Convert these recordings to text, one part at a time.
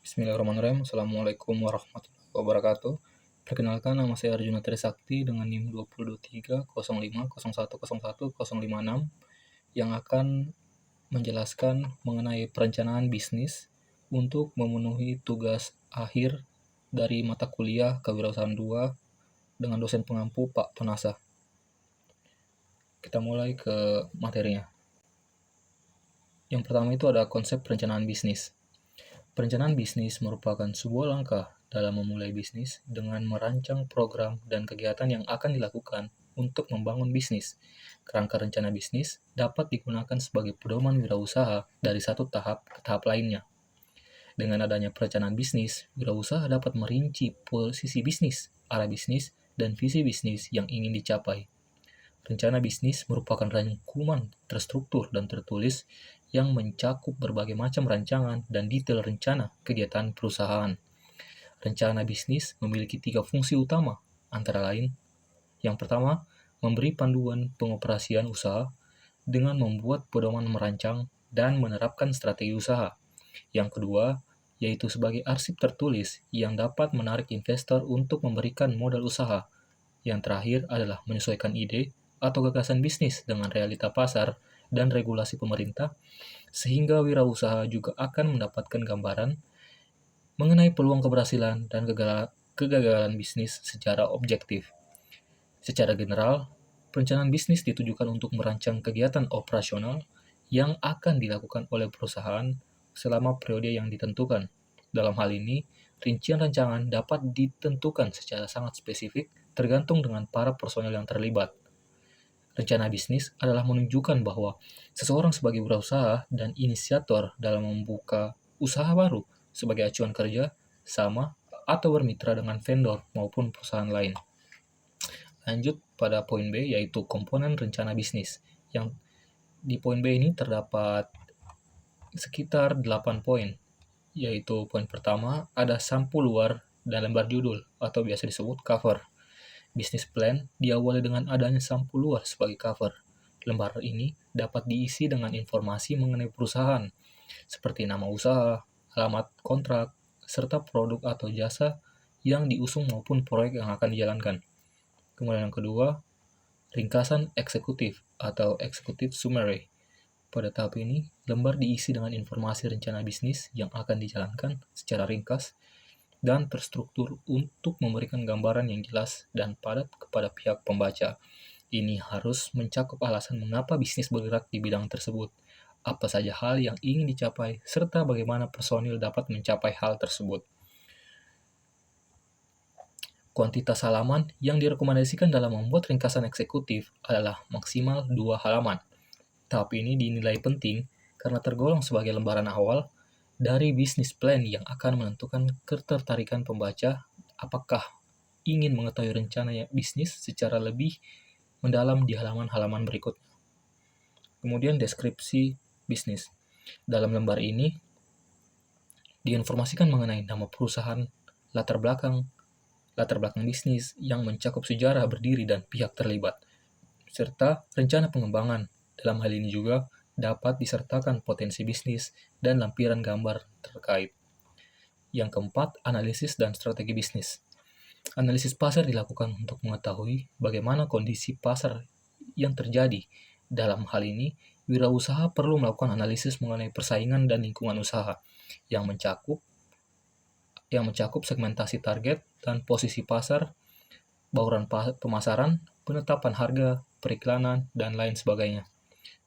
Bismillahirrahmanirrahim. Assalamualaikum warahmatullahi wabarakatuh. Perkenalkan, nama saya Arjuna Trisakti dengan NIM 2023-05-0101-056 yang akan menjelaskan mengenai perencanaan bisnis untuk memenuhi tugas akhir dari mata kuliah Kewirausahaan 2 dengan dosen pengampu Pak Tonasa. Kita mulai ke materinya. Yang pertama itu ada konsep perencanaan bisnis. Perencanaan bisnis merupakan sebuah langkah dalam memulai bisnis dengan merancang program dan kegiatan yang akan dilakukan untuk membangun bisnis. Kerangka rencana bisnis dapat digunakan sebagai pedoman wirausaha dari satu tahap ke tahap lainnya. Dengan adanya perencanaan bisnis, wirausaha dapat merinci posisi bisnis, arah bisnis, dan visi bisnis yang ingin dicapai. Rencana bisnis merupakan rangkuman terstruktur dan tertulis yang mencakup berbagai macam rancangan dan detail rencana kegiatan perusahaan. Rencana bisnis memiliki 3 fungsi utama, antara lain: yang pertama, memberi panduan pengoperasian usaha dengan membuat pedoman merancang dan menerapkan strategi usaha. Yang kedua, yaitu sebagai arsip tertulis yang dapat menarik investor untuk memberikan modal usaha. Yang terakhir adalah menyesuaikan ide atau gagasan bisnis dengan realita pasar dan regulasi pemerintah, sehingga wirausaha juga akan mendapatkan gambaran mengenai peluang keberhasilan dan kegagalan bisnis secara objektif. Secara general, perencanaan bisnis ditujukan untuk merancang kegiatan operasional yang akan dilakukan oleh perusahaan selama periode yang ditentukan. Dalam hal ini, rincian rancangan dapat ditentukan secara sangat spesifik tergantung dengan para personel yang terlibat. Rencana bisnis adalah menunjukkan bahwa seseorang sebagai wirausaha dan inisiator dalam membuka usaha baru sebagai acuan kerja sama atau bermitra dengan vendor maupun perusahaan lain. Lanjut pada poin B, yaitu komponen rencana bisnis. Yang di poin B ini terdapat sekitar 8 poin, yaitu poin pertama ada sampul luar dan lembar judul atau biasa disebut cover. Bisnis plan diawali dengan adanya sampul luar sebagai cover. Lembar ini dapat diisi dengan informasi mengenai perusahaan, seperti nama usaha, alamat kontrak, serta produk atau jasa yang diusung maupun proyek yang akan dijalankan. Kemudian yang kedua, ringkasan eksekutif atau executive summary. Pada tahap ini, lembar diisi dengan informasi rencana bisnis yang akan dijalankan secara ringkas dan terstruktur untuk memberikan gambaran yang jelas dan padat kepada pihak pembaca. Ini harus mencakup alasan mengapa bisnis bergerak di bidang tersebut, apa saja hal yang ingin dicapai, serta bagaimana personil dapat mencapai hal tersebut. Kuantitas halaman yang direkomendasikan dalam membuat ringkasan eksekutif adalah maksimal 2 halaman. Tahap ini dinilai penting karena tergolong sebagai lembaran awal dari bisnis plan yang akan menentukan ketertarikan pembaca apakah ingin mengetahui rencana bisnis secara lebih mendalam di halaman-halaman berikutnya. Kemudian deskripsi bisnis. Dalam lembar ini diinformasikan mengenai nama perusahaan, latar belakang bisnis yang mencakup sejarah berdiri dan pihak terlibat, serta rencana pengembangan. Dalam hal ini juga dapat disertakan potensi bisnis dan lampiran gambar terkait. Yang keempat, analisis dan strategi bisnis. Analisis pasar dilakukan untuk mengetahui bagaimana kondisi pasar yang terjadi. Dalam hal ini, wirausaha perlu melakukan analisis mengenai persaingan dan lingkungan usaha yang mencakup segmentasi target dan posisi pasar, bauran pemasaran, penetapan harga, periklanan, dan lain sebagainya.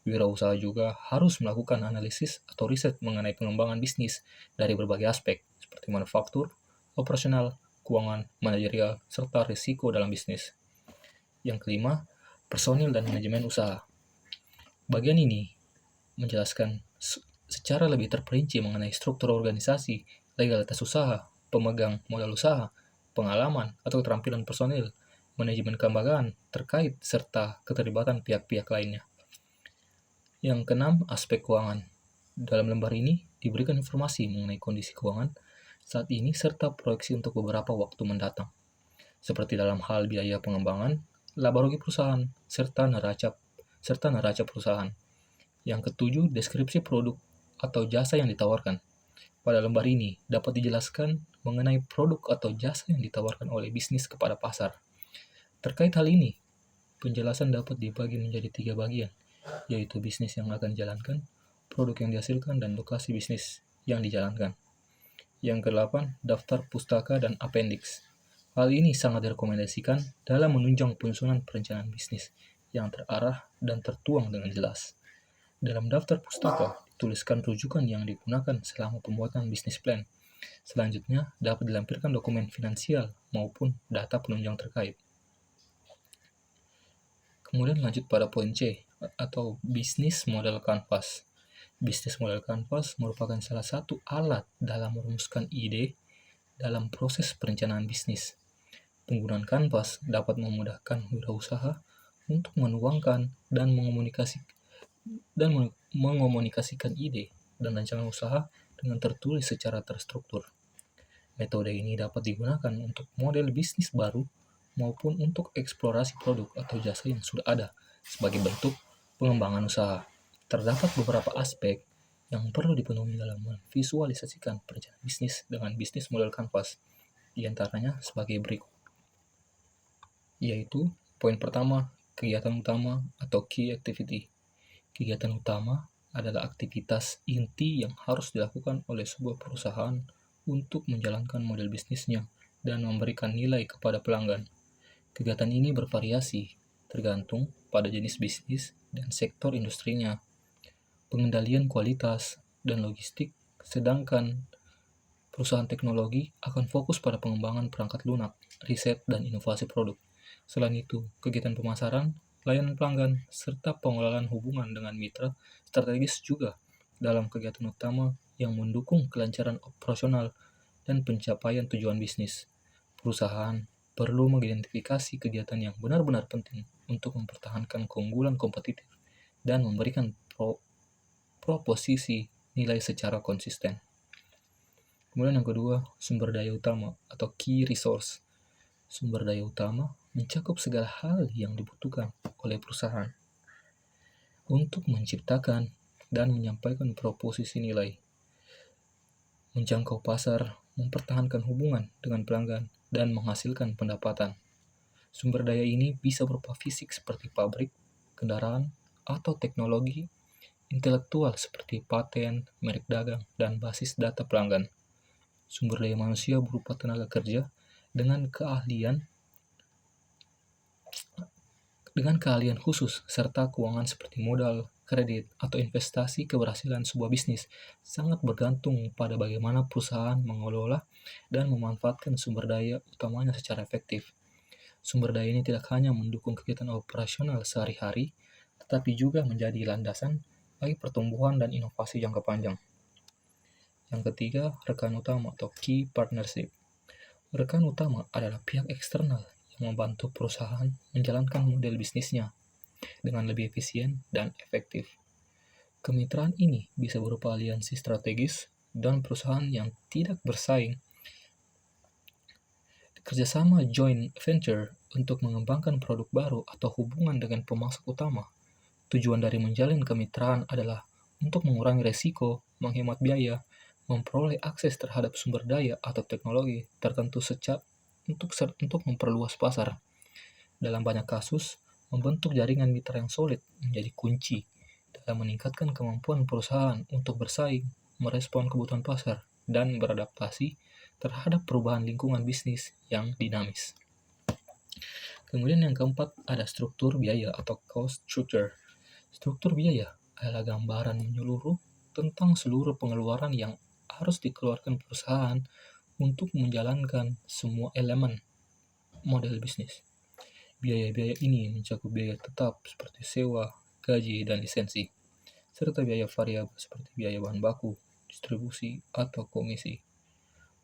Wirausaha juga harus melakukan analisis atau riset mengenai pengembangan bisnis dari berbagai aspek, seperti manufaktur, operasional, keuangan, manajerial, serta risiko dalam bisnis. Yang kelima, personil dan manajemen usaha. Bagian ini menjelaskan secara lebih terperinci mengenai struktur organisasi, legalitas usaha, pemegang modal usaha, pengalaman atau keterampilan personil, manajemen kelembagaan terkait, serta keterlibatan pihak-pihak lainnya. Yang keenam, aspek keuangan. Dalam lembar ini diberikan informasi mengenai kondisi keuangan saat ini serta proyeksi untuk beberapa waktu mendatang, seperti dalam hal biaya pengembangan, laba rugi perusahaan, serta neraca perusahaan. Yang ketujuh, deskripsi produk atau jasa yang ditawarkan. Pada lembar ini dapat dijelaskan mengenai produk atau jasa yang ditawarkan oleh bisnis kepada pasar. Terkait hal ini, penjelasan dapat dibagi menjadi 3 bagian, yaitu bisnis yang akan dijalankan, produk yang dihasilkan, dan lokasi bisnis yang dijalankan. Yang ke-8, daftar pustaka dan appendix. Hal ini sangat direkomendasikan dalam menunjang penyusunan perencanaan bisnis yang terarah dan tertuang dengan jelas. Dalam daftar pustaka, dituliskan rujukan yang digunakan selama pembuatan bisnis plan. Selanjutnya, dapat dilampirkan dokumen finansial maupun data penunjang terkait. Kemudian lanjut pada poin C, atau bisnis model kanvas. Bisnis model kanvas merupakan salah satu alat dalam merumuskan ide dalam proses perencanaan bisnis. Penggunaan kanvas dapat memudahkan wirausaha untuk menuangkan dan mengomunikasikan ide dan rancangan usaha dengan tertulis secara terstruktur. Metode ini dapat digunakan untuk model bisnis baru maupun untuk eksplorasi produk atau jasa yang sudah ada sebagai bentuk pengembangan usaha. Terdapat beberapa aspek yang perlu dipenuhi dalam memvisualisasikan perencanaan bisnis dengan bisnis model kanvas, di antaranya sebagai berikut, yaitu poin pertama, kegiatan utama atau key activity. Kegiatan utama adalah aktivitas inti yang harus dilakukan oleh sebuah perusahaan untuk menjalankan model bisnisnya dan memberikan nilai kepada pelanggan. Kegiatan ini bervariasi, tergantung pada jenis bisnis dan sektor industrinya, pengendalian kualitas, dan logistik, sedangkan perusahaan teknologi akan fokus pada pengembangan perangkat lunak, riset, dan inovasi produk. Selain itu, kegiatan pemasaran, layanan pelanggan, serta pengelolaan hubungan dengan mitra strategis juga dalam kegiatan utama yang mendukung kelancaran operasional dan pencapaian tujuan bisnis. Perusahaan perlu mengidentifikasi kegiatan yang benar-benar penting untuk mempertahankan keunggulan kompetitif dan memberikan proposisi nilai secara konsisten. Kemudian yang kedua, sumber daya utama atau key resource. Sumber daya utama mencakup segala hal yang dibutuhkan oleh perusahaan untuk menciptakan dan menyampaikan proposisi nilai, menjangkau pasar, mempertahankan hubungan dengan pelanggan, dan menghasilkan pendapatan. Sumber daya ini bisa berupa fisik seperti pabrik, kendaraan, atau teknologi intelektual seperti paten, merek dagang, dan basis data pelanggan. Sumber daya manusia berupa tenaga kerja dengan keahlian khusus serta keuangan seperti modal, kredit, atau investasi. Keberhasilan sebuah bisnis sangat bergantung pada bagaimana perusahaan mengelola dan memanfaatkan sumber daya utamanya secara efektif. Sumber daya ini tidak hanya mendukung kegiatan operasional sehari-hari, tetapi juga menjadi landasan bagi pertumbuhan dan inovasi jangka panjang. Yang ketiga, rekan utama atau key partnership. Rekan utama adalah pihak eksternal yang membantu perusahaan menjalankan model bisnisnya dengan lebih efisien dan efektif. Kemitraan ini bisa berupa aliansi strategis dan perusahaan yang tidak bersaing, kerjasama joint venture untuk mengembangkan produk baru, atau hubungan dengan pemasok utama. Tujuan dari menjalin kemitraan adalah untuk mengurangi resiko, menghemat biaya, memperoleh akses terhadap sumber daya atau teknologi tertentu untuk memperluas pasar. Dalam banyak kasus, membentuk jaringan mitra yang solid menjadi kunci dalam meningkatkan kemampuan perusahaan untuk bersaing, merespon kebutuhan pasar, dan beradaptasi terhadap perubahan lingkungan bisnis yang dinamis. Kemudian yang keempat, ada struktur biaya atau cost structure. Struktur biaya adalah gambaran menyeluruh tentang seluruh pengeluaran yang harus dikeluarkan perusahaan untuk menjalankan semua elemen model bisnis. Biaya-biaya ini mencakup biaya tetap seperti sewa, gaji, dan lisensi, serta biaya variabel seperti biaya bahan baku, distribusi, atau komisi.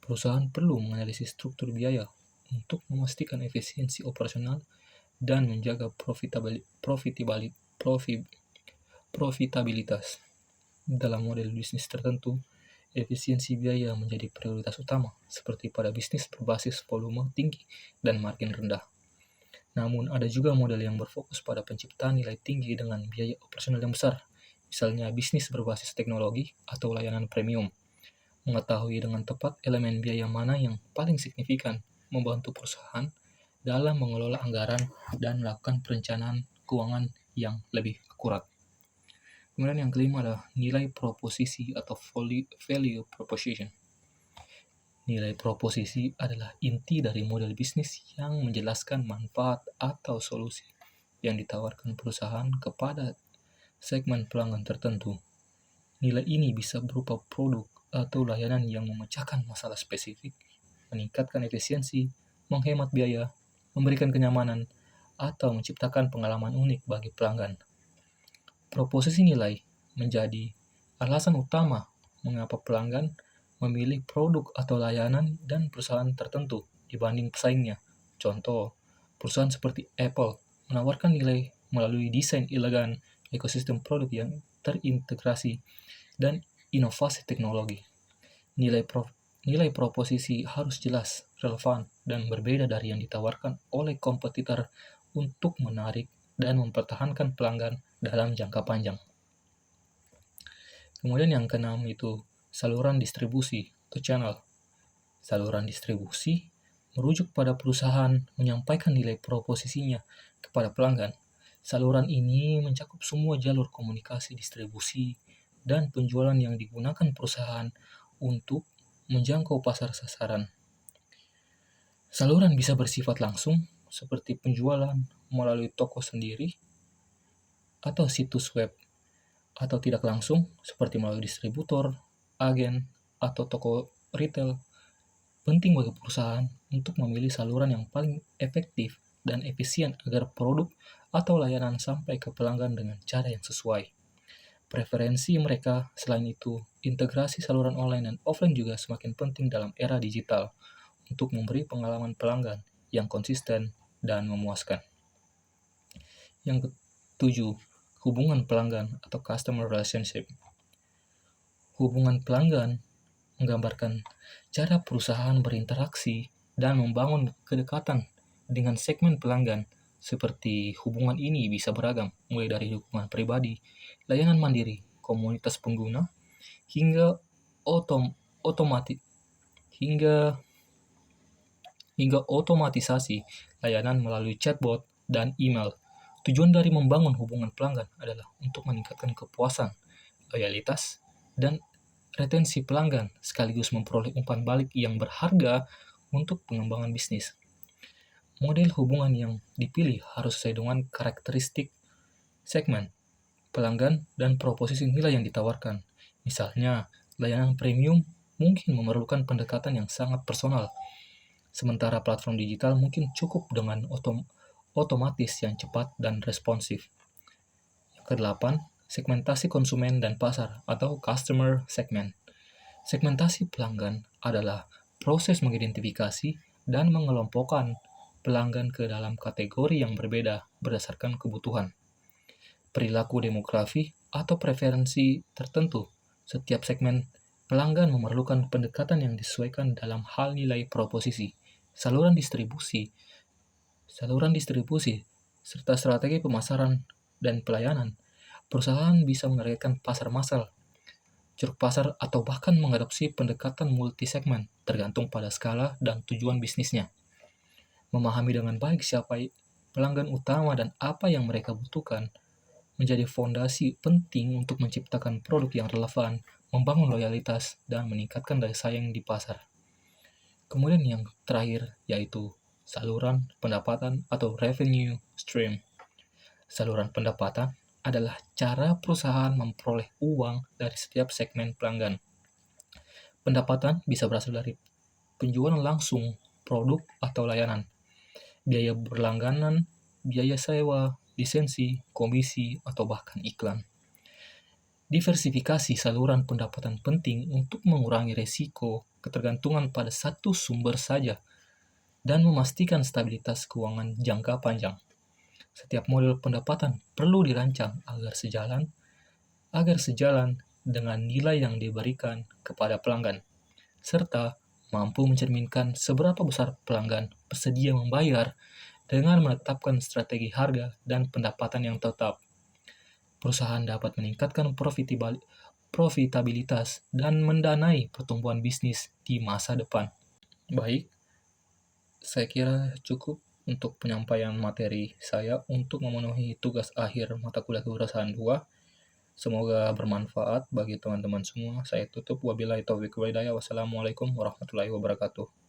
Perusahaan perlu menganalisis struktur biaya untuk memastikan efisiensi operasional dan menjaga profitabilitas. Dalam model bisnis tertentu, efisiensi biaya menjadi prioritas utama, seperti pada bisnis berbasis volume tinggi dan margin rendah. Namun, ada juga model yang berfokus pada penciptaan nilai tinggi dengan biaya operasional yang besar, misalnya bisnis berbasis teknologi atau layanan premium. Mengetahui dengan tepat elemen biaya mana yang paling signifikan membantu perusahaan dalam mengelola anggaran dan melakukan perencanaan keuangan yang lebih akurat. Kemudian yang kelima adalah nilai proposisi atau value proposition. Nilai proposisi adalah inti dari model bisnis yang menjelaskan manfaat atau solusi yang ditawarkan perusahaan kepada segmen pelanggan tertentu. Nilai ini bisa berupa produk atau layanan yang memecahkan masalah spesifik, meningkatkan efisiensi, menghemat biaya, memberikan kenyamanan, atau menciptakan pengalaman unik bagi pelanggan. Proposisi nilai menjadi alasan utama mengapa pelanggan memilih produk atau layanan dan perusahaan tertentu dibanding pesaingnya. Contoh, perusahaan seperti Apple menawarkan nilai melalui desain elegan, ekosistem produk yang terintegrasi, dan inovasi teknologi. Nilai proposisi harus jelas, relevan, dan berbeda dari yang ditawarkan oleh kompetitor untuk menarik dan mempertahankan pelanggan dalam jangka panjang. Kemudian yang keenam itu saluran distribusi atau channel. Saluran distribusi merujuk pada perusahaan menyampaikan nilai proposisinya kepada pelanggan. Saluran ini mencakup semua jalur komunikasi distribusi dan penjualan yang digunakan perusahaan untuk menjangkau pasar sasaran. Saluran bisa bersifat langsung, seperti penjualan melalui toko sendiri atau situs web, atau tidak langsung, seperti melalui distributor, agen, atau toko retail. Penting bagi perusahaan untuk memilih saluran yang paling efektif dan efisien agar produk atau layanan sampai ke pelanggan dengan cara yang sesuai preferensi mereka. Selain itu, integrasi saluran online dan offline juga semakin penting dalam era digital untuk memberi pengalaman pelanggan yang konsisten dan memuaskan. Yang ketujuh, hubungan pelanggan atau customer relationship. Hubungan pelanggan menggambarkan cara perusahaan berinteraksi dan membangun kedekatan dengan segmen pelanggan. Seperti hubungan ini bisa beragam, mulai dari hubungan pribadi, layanan mandiri, komunitas pengguna, hingga otomatisasi layanan melalui chatbot dan email. Tujuan dari membangun hubungan pelanggan adalah untuk meningkatkan kepuasan, loyalitas, dan retensi pelanggan, sekaligus memperoleh umpan balik yang berharga untuk pengembangan bisnis. Model hubungan yang dipilih harus sesuai dengan karakteristik segmen, pelanggan, dan proposisi nilai yang ditawarkan. Misalnya, layanan premium mungkin memerlukan pendekatan yang sangat personal, sementara platform digital mungkin cukup dengan otomatis yang cepat dan responsif. Yang kedelapan, segmentasi konsumen dan pasar atau customer segment. Segmentasi pelanggan adalah proses mengidentifikasi dan mengelompokkan pelanggan ke dalam kategori yang berbeda berdasarkan kebutuhan, perilaku demografi, atau preferensi tertentu. Setiap segmen pelanggan memerlukan pendekatan yang disesuaikan dalam hal nilai proposisi, saluran distribusi, serta strategi pemasaran dan pelayanan. Perusahaan bisa menargetkan pasar massal, ceruk pasar, atau bahkan mengadopsi pendekatan multi-segmen tergantung pada skala dan tujuan bisnisnya. Memahami dengan baik siapa pelanggan utama dan apa yang mereka butuhkan menjadi fondasi penting untuk menciptakan produk yang relevan, membangun loyalitas, dan meningkatkan daya saing di pasar. Kemudian yang terakhir yaitu saluran pendapatan atau revenue stream. Saluran pendapatan adalah cara perusahaan memperoleh uang dari setiap segmen pelanggan. Pendapatan bisa berasal dari penjualan langsung produk atau layanan, biaya berlangganan, biaya sewa, lisensi, komisi, atau bahkan iklan. Diversifikasi saluran pendapatan penting untuk mengurangi risiko ketergantungan pada satu sumber saja dan memastikan stabilitas keuangan jangka panjang. Setiap model pendapatan perlu dirancang agar sejalan dengan nilai yang diberikan kepada pelanggan, serta mampu mencerminkan seberapa besar pelanggan bersedia membayar dengan menetapkan strategi harga dan pendapatan yang tetap. Perusahaan dapat meningkatkan profitabilitas, dan mendanai pertumbuhan bisnis di masa depan. Baik, saya kira cukup untuk penyampaian materi saya untuk memenuhi tugas akhir mata kuliah kewirausahaan 2. Semoga bermanfaat bagi teman-teman semua. Saya tutup. Wabillahi taufiq wal hidayah. Wassalamualaikum warahmatullahi wabarakatuh.